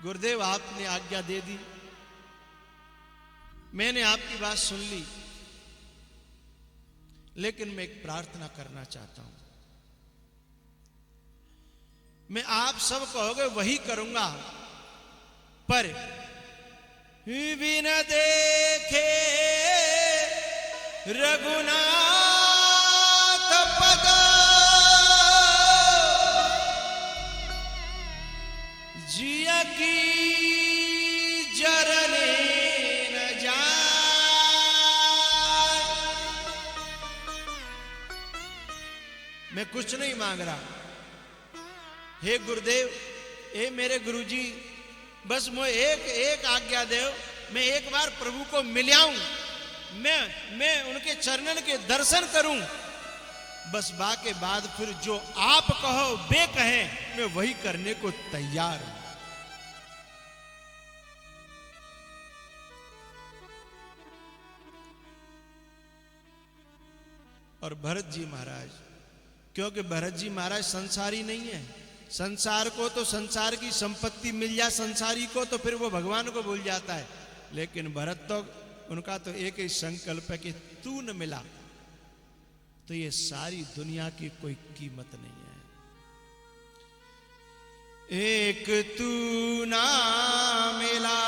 गुरुदेव आपने आज्ञा दे दी, मैंने आपकी बात सुन ली, लेकिन मैं एक प्रार्थना करना चाहता हूं। मैं आप सब कहोगे वही करूंगा, पर बिना देखे रघुनाथ पद जिया की जरने न जाए। मैं कुछ नहीं मांग रहा, हे गुरुदेव, हे मेरे गुरुजी, बस मुझे एक आज्ञा दो, मैं एक बार प्रभु को मिल आऊं, मैं उनके चरणन के दर्शन करूं, बस बाके बाद फिर जो आप कहो वे कहें, मैं वही करने को तैयार हूं। और भरत जी महाराज, क्योंकि भरत जी महाराज संसारी नहीं है, संसार को तो संसार की संपत्ति मिल जाए संसारी को तो फिर वो भगवान को भूल जाता है, लेकिन भरत तो उनका तो एक ही संकल्प है कि तू न मिला तो ये सारी दुनिया की कोई कीमत नहीं है। एक तू ना मिला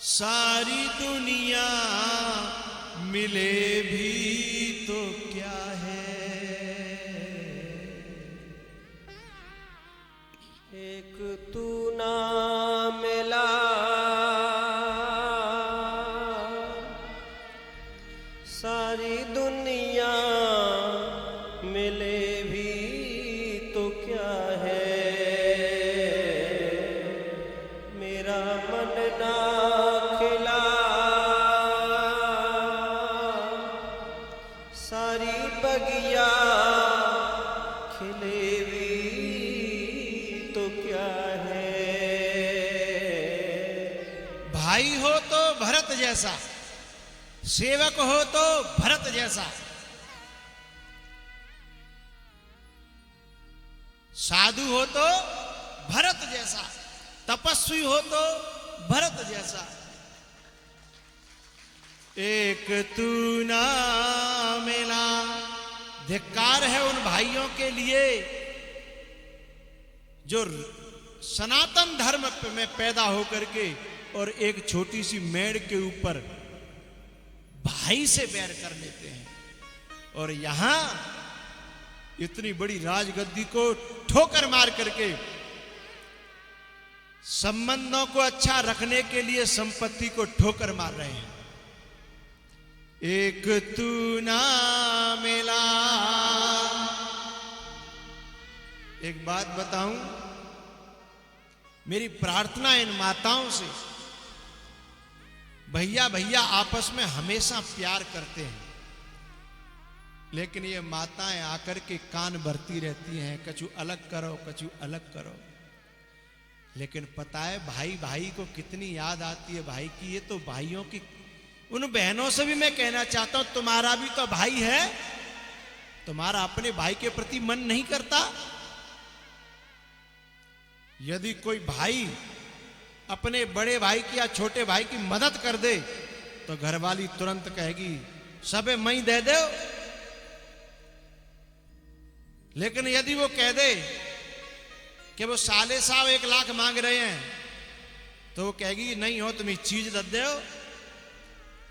सारी दुनिया मिले भी तो क्या है। एक तू ना मिला सारी दुनिया मिले भी तो क्या है। मेरा मन ना खिला सारी बगिया खिले भी तो क्या है। भाई हो तो भरत जैसा, सेवक हो तो भरत जैसा, साधु हो तो भरत जैसा, तपस्वी हो तो भरत जैसा। एक तू ना मिला। धिक्कार है उन भाइयों के लिए जो सनातन धर्म में पैदा होकर के और एक छोटी सी मेड़ के ऊपर भाई से बैर कर लेते हैं, और यहां इतनी बड़ी राजगद्दी को ठोकर मार करके संबंधों को अच्छा रखने के लिए संपत्ति को ठोकर मार रहे हैं। एक तू ना मिला। एक बात बताऊं, मेरी प्रार्थना इन माताओं से, भैया भैया आपस में हमेशा प्यार करते हैं, लेकिन ये माताएं आकर के कान भरती रहती हैं, कछु अलग करो कछु अलग करो। लेकिन पता है भाई भाई को कितनी याद आती है भाई की। ये तो भाइयों की, उन बहनों से भी मैं कहना चाहता हूं, तुम्हारा भी तो भाई है, तुम्हारा अपने भाई के प्रति मन नहीं करता? यदि कोई भाई अपने बड़े भाई की या छोटे भाई की मदद कर दे तो घरवाली तुरंत कहेगी सबे मई दे दो। लेकिन यदि वो कह दे कि वो साले साहब 1 लाख मांग रहे हैं, तो वो कहेगी नहीं हो तुम्हें चीज दे दो।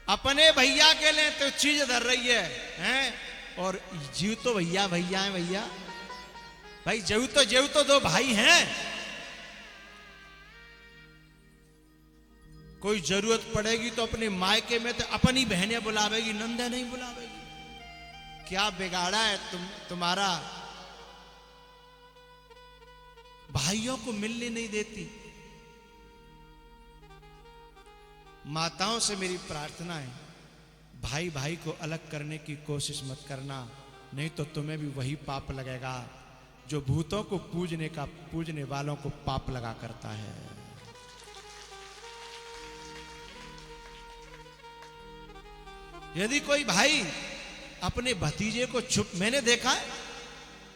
अपने भैया के लिए तो चीज धर रही है? और जीव तो भैया भैया है भैया, भाई जेव तो दो भाई हैं। कोई जरूरत पड़ेगी तो अपने मायके में तो अपनी बहनें बुलावेगी, नंदे नहीं बुलावेगी। क्या बिगाड़ा है तुम्हारा? भाइयों को मिलने नहीं देती। माताओं से मेरी प्रार्थना है, भाई भाई को अलग करने की कोशिश मत करना, नहीं तो तुम्हें भी वही पाप लगेगा जो भूतों को पूजने वालों को पाप लगा करता है। यदि कोई भाई अपने भतीजे को मैंने देखा है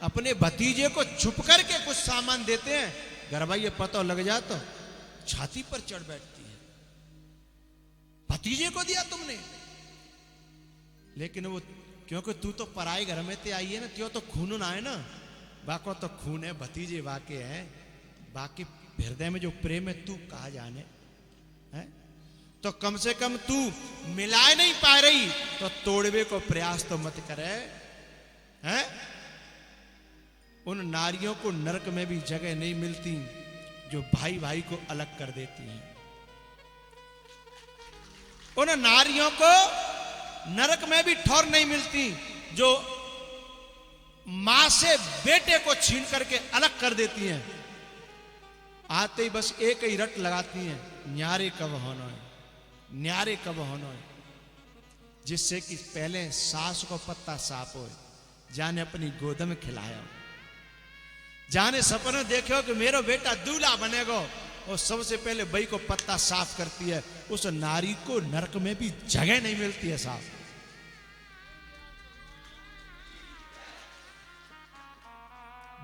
अपने भतीजे को छुप करके कुछ सामान देते हैं, घर भाई ये पता लग जा तो छाती पर चढ़ बैठती है, भतीजे को दिया तुमने। लेकिन वो क्योंकि तू तो पराए घर में ते आई है ना, त्यों तो खून ना है ना, बाको तो खून है, भतीजे वाके है, बाकी हृदय में जो प्रेम है तू कहा जाने है। तो कम से कम तू मिलाए नहीं पा रही तो तोड़वे को प्रयास तो मत करे हैं। उन नारियों को नरक में भी जगह नहीं मिलती जो भाई भाई को अलग कर देती हैं। उन नारियों को नरक में भी ठौर नहीं मिलती जो मां से बेटे को छीन करके अलग कर देती हैं। आते ही बस एक ही रट लगाती हैं, न्यारे कब होना है, न्यारे कब होना है, जिससे कि पहले सास को पत्ता साफ हो, जाने अपनी गोद में खिलाया, जाने सपने देखो कि मेरा बेटा दूल्हा बनेगा, और सबसे पहले बई को पत्ता साफ करती है। उस नारी को नरक में भी जगह नहीं मिलती है साफ।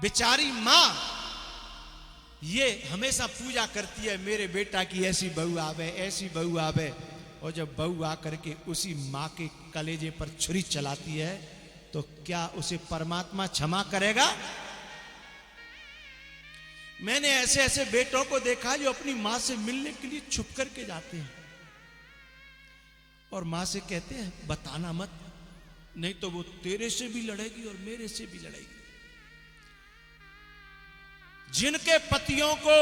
बेचारी मां ये हमेशा पूजा करती है, मेरे बेटा की ऐसी बहू आवे, ऐसी बहू आवे, और जब बहू आकर के उसी मां के कलेजे पर छुरी चलाती है तो क्या उसे परमात्मा क्षमा करेगा? मैंने ऐसे ऐसे बेटों को देखा जो अपनी मां से मिलने के लिए छुप करके जाते हैं और मां से कहते हैं बताना मत, नहीं तो वो तेरे से भी लड़ेगी और मेरे से भी लड़ेगी। जिनके पतियों को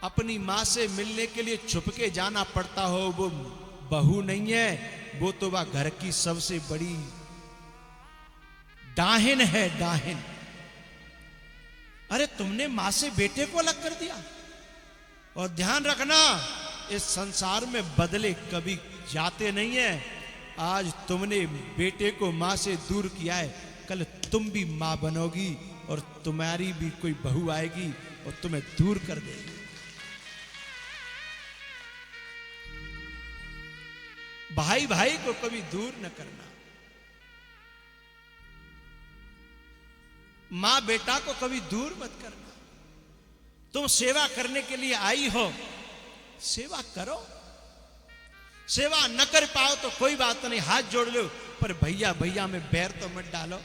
अपनी मां से मिलने के लिए छुप के जाना पड़ता हो, वो बहू नहीं है, वो तो वह घर की सबसे बड़ी डाहिन है, डाहिन। अरे तुमने मां से बेटे को अलग कर दिया। और ध्यान रखना, इस संसार में बदले कभी जाते नहीं है। आज तुमने बेटे को मां से दूर किया है, कल तुम भी मां बनोगी और तुम्हारी भी कोई बहू आएगी और तुम्हें दूर कर देगी। भाई भाई को कभी दूर न करना, मां बेटा को कभी दूर मत करना। तुम सेवा करने के लिए आई हो, सेवा करो। सेवा न कर पाओ तो कोई बात नहीं, हाथ जोड़ लो, पर भैया भैया में बैर तो मत डालो।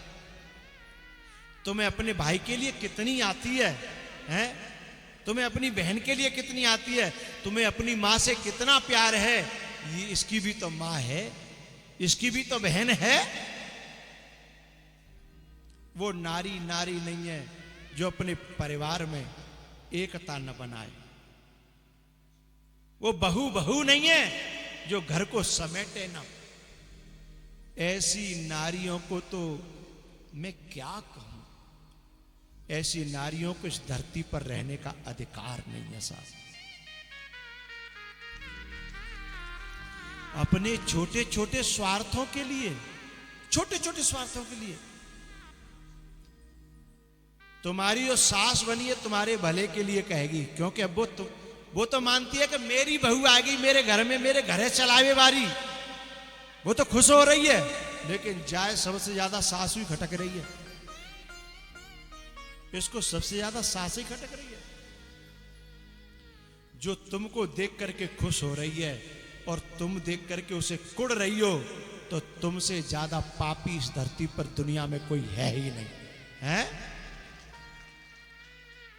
तुम्हें अपने भाई के लिए कितनी आती है, हैं? तुम्हें अपनी बहन के लिए कितनी आती है, तुम्हें अपनी मां से कितना प्यार है, ये इसकी भी तो मां है, इसकी भी तो बहन है। वो नारी नारी नहीं है जो अपने परिवार में एकता न बनाए। वो बहू बहू नहीं है जो घर को समेटे ना। ऐसी नारियों को तो मैं क्या कहूं, ऐसी नारियों को इस धरती पर रहने का अधिकार नहीं है साहब। अपने छोटे छोटे स्वार्थों के लिए, छोटे छोटे स्वार्थों के लिए तुम्हारी जो सास बनी है तुम्हारे भले के लिए कहेगी, क्योंकि अब वो तो मानती है कि मेरी बहू आ गई मेरे घर में, मेरे घरे चलावे बारी, वो तो खुश हो रही है। लेकिन जाए सबसे ज्यादा सास ही खटक रही है, इसको सबसे ज्यादा सास ही खटक रही है। जो तुमको देख करके खुश हो रही है और तुम देख करके उसे कुड़ रही हो, तो तुमसे ज्यादा पापी इस धरती पर दुनिया में कोई है ही नहीं है।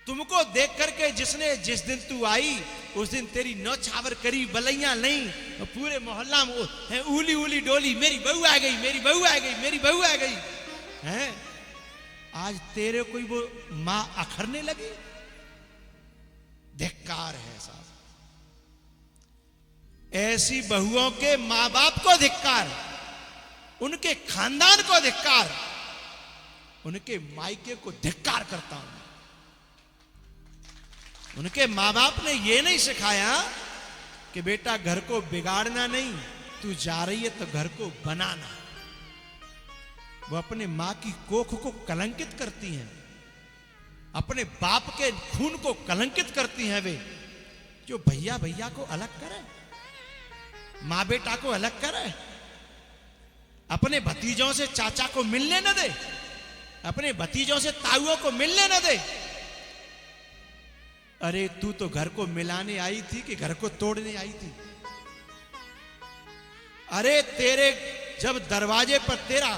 तुमको देख करके जिसने जिस दिन तू आई उस दिन तेरी नौछावर करी बलैया नहीं, पूरे मोहल्ला में उली उली डोली, मेरी बहू आ गई, मेरी बहू आ गई, मेरी बहू आ गई है। आज तेरे कोई वो मां अखरने लगी, धिक्कार है साहब। ऐसी बहुओं के मां बाप को धिक्कार, उनके खानदान को धिक्कार, उनके मायके को धिक्कार करता हूं। उनके मां बाप ने ये नहीं सिखाया कि बेटा घर को बिगाड़ना नहीं, तू जा रही है तो घर को बनाना। वो अपने मां की कोख को कलंकित करती हैं, अपने बाप के खून को कलंकित करती हैं। वे जो भैया भैया को अलग करे, मां बेटा को अलग करे, अपने भतीजों से चाचा को मिलने न दे, अपने भतीजों से ताऊओं को मिलने न दे। अरे तू तो घर को मिलाने आई थी कि घर को तोड़ने आई थी? अरे तेरे जब दरवाजे पर तेरा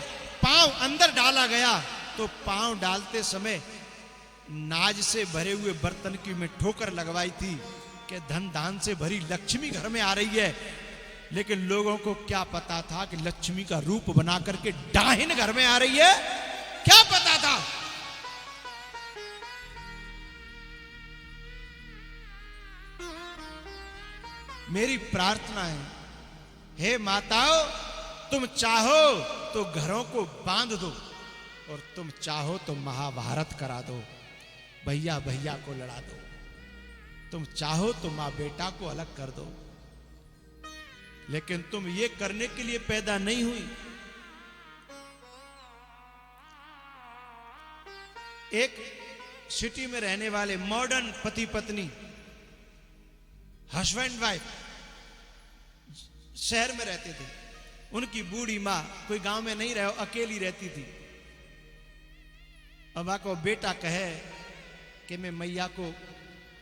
पांव अंदर डाला गया तो पांव डालते समय नाज से भरे हुए बर्तन की मैं ठोकर लगवाई थी कि धन दान से भरी लक्ष्मी घर में आ रही है। लेकिन लोगों को क्या पता था कि लक्ष्मी का रूप बना करके डाहिन घर में आ रही है? क्या पता था? मेरी प्रार्थना है, हे माताओं, तुम चाहो तो घरों को बांध दो और तुम चाहो तो महाभारत करा दो, भैया भैया को लड़ा दो। तुम चाहो तो मां बेटा को अलग कर दो, लेकिन तुम ये करने के लिए पैदा नहीं हुई। एक सिटी में रहने वाले मॉडर्न पति पत्नी, हस्बैंड वाइफ शहर में रहते थे। उनकी बूढ़ी मां कोई गांव में नहीं रहे, अकेली रहती थी। अब को बेटा कहे कि मैं मैया को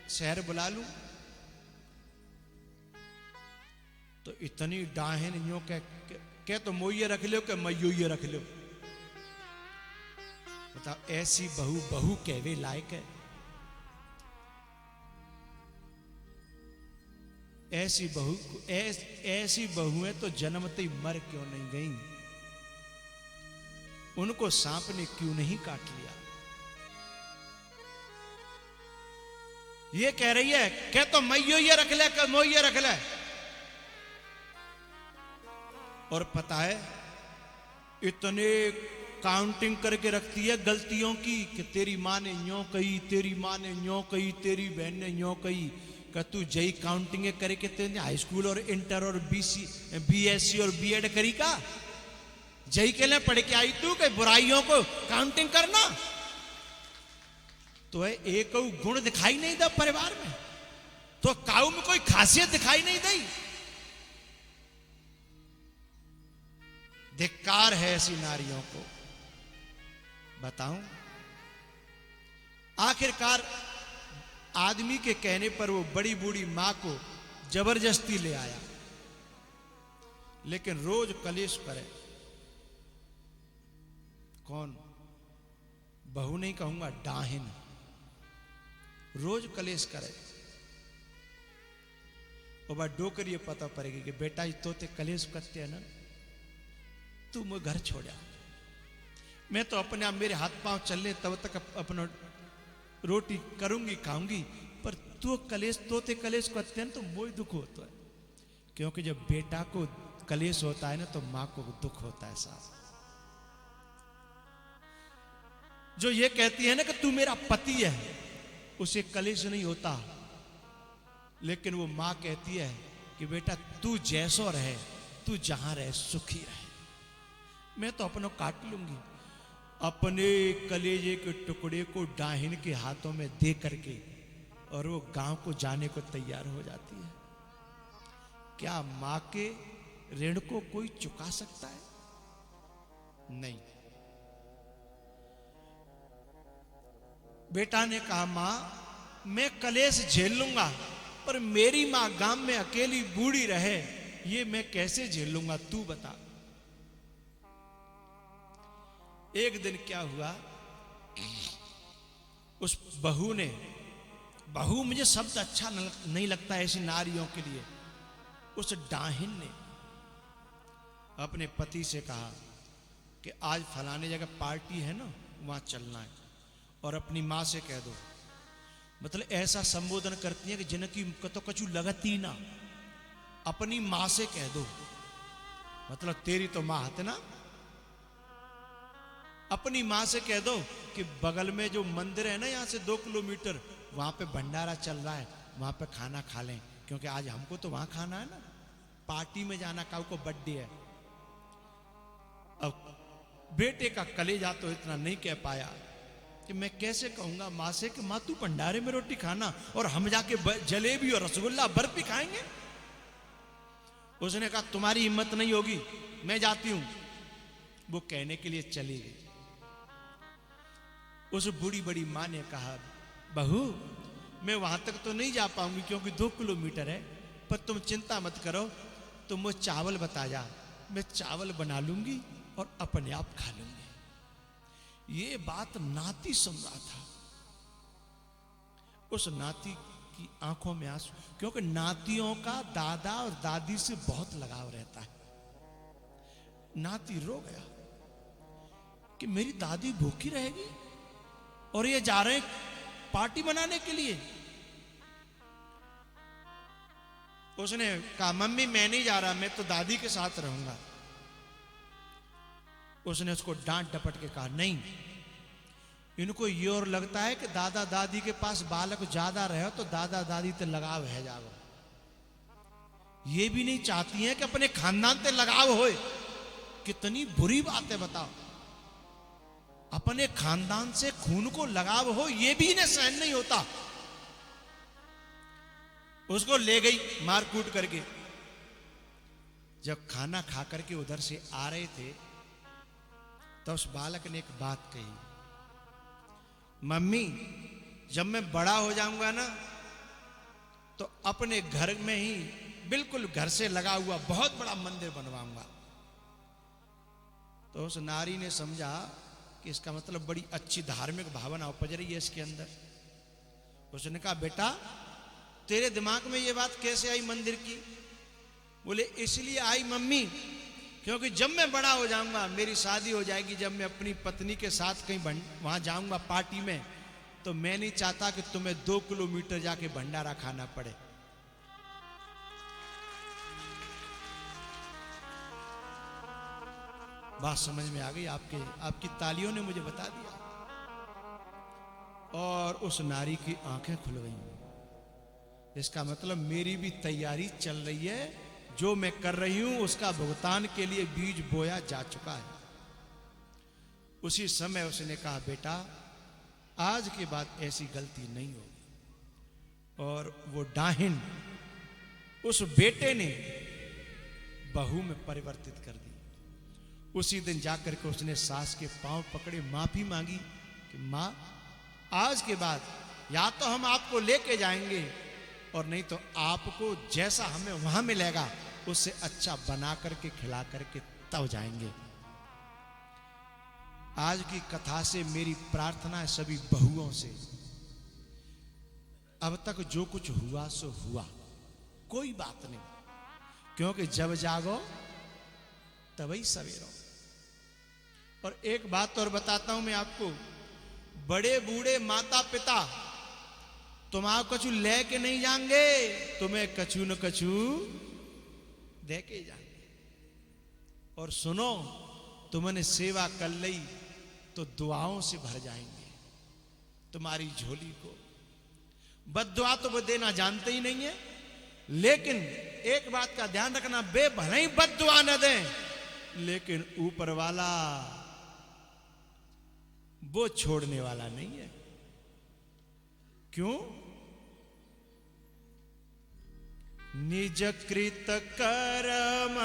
शहर बुला लूं, तो इतनी डाहिन यूं कह तो मोइये रख लो कि मैयो ये रख लो। बताओ, ऐसी बहू बहू कहवे लायक है? ऐसी बहुएं तो जन्मते ही मर क्यों नहीं गई? उनको सांप ने क्यों नहीं काट लिया? ये कह रही है क्या तो मैयो ये रख ले, क्या मोइये रख ले। और पता है इतने काउंटिंग करके रखती है गलतियों की कि तेरी माँ ने यूं कही, तेरी माँ ने यूं कही, तेरी बहन ने यूं कही। कि तू जई काउंटिंग करे के तेने हाई स्कूल और इंटर और बीएससी और बीएड करी का? जई के लिए पढ़ के आई तू कि बुराइयों को काउंटिंग करना? तो है एक गुण दिखाई नहीं दा परिवार में, तो काऊ में कोई खासियत दिखाई नहीं दी। धिक्कार है ऐसी नारियों को। बताऊं, आखिरकार आदमी के कहने पर वो बड़ी बूढ़ी मां को जबरदस्ती ले आया, लेकिन रोज कलेश करे। कौन? बहू नहीं कहूंगा, डाहिन। रोज कलेश करे और बात डोकर ये पता पड़ेगी कि बेटा ये तोते कलेश करते हैं ना, तू मैं घर छोड़ा, मैं तो अपने आप मेरे हाथ पांव चलने तब तक अपना रोटी करूंगी खाऊंगी, पर तू कलेश तोते कलेश करते हैं तो मोई दुख होता है। क्योंकि जब बेटा को कलेश होता है ना तो मां को दुख होता है साहब। जो ये कहती है ना कि तू मेरा पति है, उसे कलेश नहीं होता, लेकिन वो मां कहती है कि बेटा तू जैसो रहे, तू जहां रहे सुखी रहे, मैं तो अपनों काट लूंगी। अपने कलेजे के टुकड़े को डाहिन के हाथों में दे करके और वो गांव को जाने को तैयार हो जाती है। क्या मां के ऋण को कोई चुका सकता है? नहीं। बेटा ने कहा मां मैं कलेश झेल लूंगा, पर मेरी मां गांव में अकेली बूढ़ी रहे ये मैं कैसे झेल लूंगा, तू बता। एक दिन क्या हुआ, उस बहू ने, बहू मुझे शब्द अच्छा नहीं लगता ऐसी नारियों के लिए, उस डाहिन ने अपने पति से कहा कि आज फलाने जगह पार्टी है ना, वहां चलना है, और अपनी मां से कह दो। मतलब ऐसा संबोधन करती है कि जिनकी तो कछु लगती ना, अपनी मां से कह दो। मतलब तेरी तो मां है ना, अपनी मां से कह दो कि बगल में जो मंदिर है ना, यहां से 2 किलोमीटर, वहां पे भंडारा चल रहा है, वहां पे खाना खा लें, क्योंकि आज हमको तो वहां खाना है ना, पार्टी में जाना, काऊ को बर्थडे है। अब बेटे का कलेजा तो इतना नहीं कह पाया कि मैं कैसे कहूंगा मां से कि मां तू भंडारे में रोटी खाना और हम जाके जलेबी और रसगुल्ला बर्फी खाएंगे। उसने कहा तुम्हारी हिम्मत नहीं होगी, मैं जाती हूं। वो कहने के लिए चली गई। उस बूढ़ी बड़ी माँ ने कहा, बहू मैं वहां तक तो नहीं जा पाऊंगी क्योंकि 2 किलोमीटर है, पर तुम चिंता मत करो, तुम वो चावल बता जा, मैं चावल बना लूंगी और अपने आप खा लूंगी। ये बात नाती सुन रहा था। उस नाती की आंखों में आंसू, क्योंकि नातियों का दादा और दादी से बहुत लगाव रहता है। नाती रो गया कि मेरी दादी भूखी रहेगी और ये जा रहे हैं पार्टी मनाने के लिए। उसने कहा, मम्मी मैं नहीं जा रहा, मैं तो दादी के साथ रहूंगा। उसने उसको डांट डपट के कहा, नहीं, इनको ये और लगता है कि दादा दादी के पास बालक ज्यादा रहे तो दादा दादी ते लगाव है जागो। ये भी नहीं चाहती हैं कि अपने खानदान ते लगाव होए। कितनी बुरी बात है बताओ। अपने खानदान से खून को लगाव हो, ये भी इन्हें सहन नहीं होता। उसको ले गई मार कूट करके। जब खाना खा करके उधर से आ रहे थे तो उस बालक ने एक बात कही, मम्मी जब मैं बड़ा हो जाऊंगा ना तो अपने घर में ही बिल्कुल घर से लगा हुआ बहुत बड़ा मंदिर बनवाऊंगा। तो उस नारी ने समझा कि इसका मतलब बड़ी अच्छी धार्मिक भावना उपज रही है इसके अंदर। उसने कहा, बेटा तेरे दिमाग में ये बात कैसे आई मंदिर की? बोले, इसलिए आई मम्मी क्योंकि जब मैं बड़ा हो जाऊंगा, मेरी शादी हो जाएगी, जब मैं अपनी पत्नी के साथ कहीं वहां जाऊंगा पार्टी में, तो मैं नहीं चाहता कि तुम्हें 2 किलोमीटर जाके भंडारा खाना पड़े। बात समझ में आ गई आपकी तालियों ने मुझे बता दिया। और उस नारी की आंखें खुल गई। इसका मतलब मेरी भी तैयारी चल रही है, जो मैं कर रही हूं उसका भुगतान के लिए बीज बोया जा चुका है। उसी समय उसने कहा, बेटा आज के बाद ऐसी गलती नहीं होगी। और वो डाहिन उस बेटे ने बहू में परिवर्तित कर दी। उसी दिन जाकर के उसने सास के पांव पकड़े, माफी मांगी कि मां आज के बाद या तो हम आपको लेके जाएंगे और नहीं तो आपको जैसा हमें वहां मिलेगा उससे अच्छा बना करके खिला करके तब जाएंगे। आज की कथा से मेरी प्रार्थना है सभी बहुओं से, अब तक जो कुछ हुआ सो हुआ, कोई बात नहीं, क्योंकि जब जागो तभी सवेरो। और एक बात और बताता हूं मैं आपको, बड़े बूढ़े माता पिता तुम्हारा कछु ले के नहीं जाएंगे, तुम्हें कछु न कछु दे के जाएंगे। और सुनो, तुमने सेवा कर ली तो दुआओं से भर जाएंगे तुम्हारी झोली को। बद्दुआ तो वो देना जानते ही नहीं है, लेकिन एक बात का ध्यान रखना, बे भले ही बद्दुआ न दें, लेकिन ऊपर वाला वो छोड़ने वाला नहीं है। क्यों? निज कृत कर्म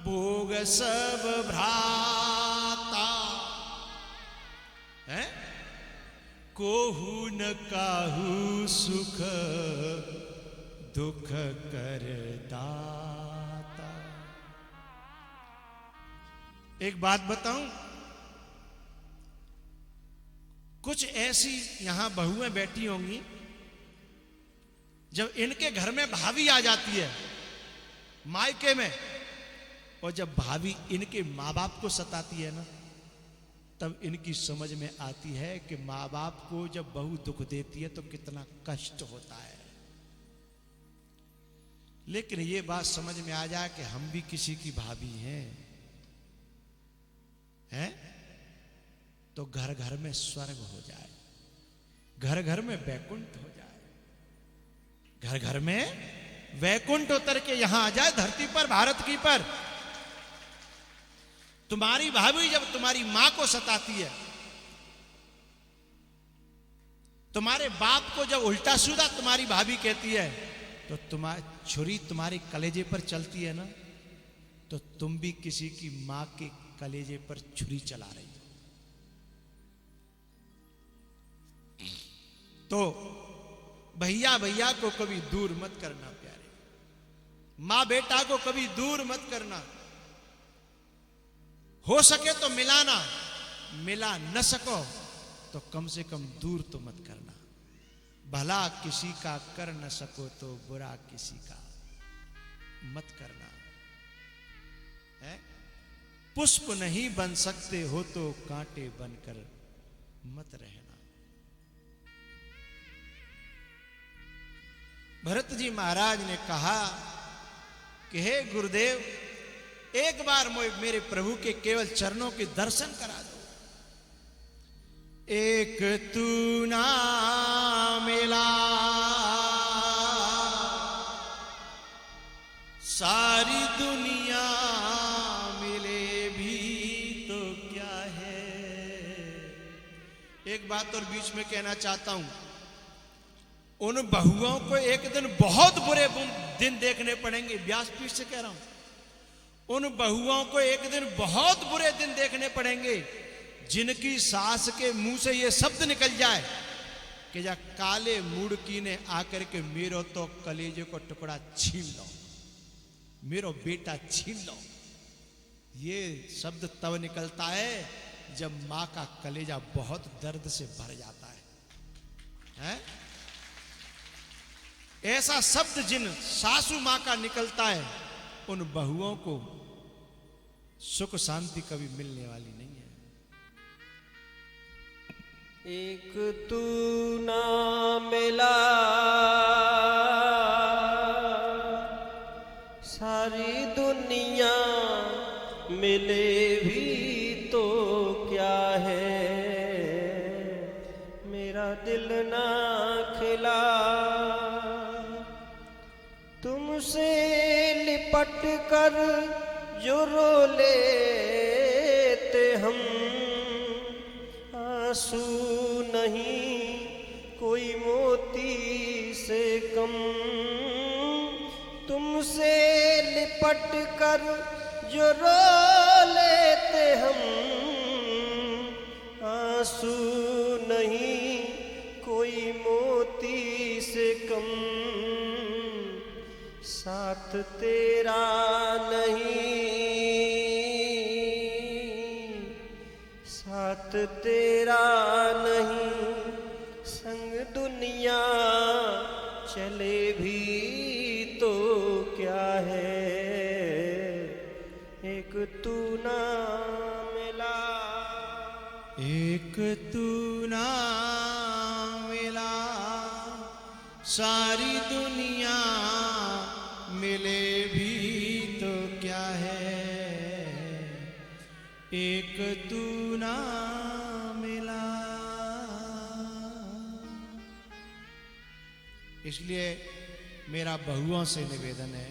भोग सब भ्राता है, कोहू न काहू सुख दुख कर दाता। एक बात बताऊं, कुछ ऐसी यहां बहुएं बैठी होंगी, जब इनके घर में भाभी आ जाती है मायके में, और जब भाभी इनके माँ बाप को सताती है ना, तब इनकी समझ में आती है कि माँ बाप को जब बहू दुख देती है तो कितना कष्ट होता है। लेकिन ये बात समझ में आ जाए कि हम भी किसी की भाभी हैं, तो घर घर में स्वर्ग हो जाए, घर घर में वैकुंठ हो जाए, घर घर में वैकुंठ उतर के यहां आ जाए धरती पर, भारत की पर। तुम्हारी भाभी जब तुम्हारी मां को सताती है, तुम्हारे बाप को जब उल्टा सीधा तुम्हारी भाभी कहती है, तो तुम्हारी छुरी तुम्हारे कलेजे पर चलती है ना, तो तुम भी किसी की मां के कलेजे पर छुरी चला रही हो। तो भैया भैया को कभी दूर मत करना प्यारे, मां बेटा को कभी दूर मत करना। हो सके तो मिलाना, मिला न सको तो कम से कम दूर तो मत करना। भला किसी का कर न सको तो बुरा किसी का मत करना है। पुष्प नहीं बन सकते हो तो कांटे बनकर मत रहना। भरत जी महाराज ने कहा कि हे गुरुदेव, एक बार मेरे प्रभु के केवल चरणों के दर्शन करा दो। एक तू ना मिला सारी दुनिया मिले भी तो क्या है। एक बात और बीच में कहना चाहता हूं, उन बहुओं को एक दिन बहुत बुरे दिन देखने पड़ेंगे। व्यासपीठ से कह रहा हूं, उन बहुओं को एक दिन बहुत बुरे दिन देखने पड़ेंगे जिनकी सास के मुंह से ये शब्द निकल जाए कि जा काले मुड़की ने आकर के मेरो तो कलेजे को टुकड़ा छीन लो, मेरो बेटा छीन लो। ये शब्द तब निकलता है जब मां का कलेजा बहुत दर्द से भर जाता है? ऐसा शब्द जिन सासू मां का निकलता है, उन बहुओं को सुख शांति कभी मिलने वाली नहीं है। एक तू ना मिला सारी दुनिया मिले भी तो क्या है। मेरा दिल ना खिला तुमसे लिपट कर जो रो लेते हम, आंसू नहीं कोई मोती से कम। तुमसे लिपट कर जो रो लेते हम, आंसू नहीं कोई मोती से कम। साथ तेरा नहीं, साथ तेरा नहीं, संग दुनिया चले भी तो क्या है। एक तू ना मिला, एक तू ना मिला सारी दुनिया मिले भी तो क्या है। एक तू ना मिला। इसलिए मेरा बहुओं से निवेदन है,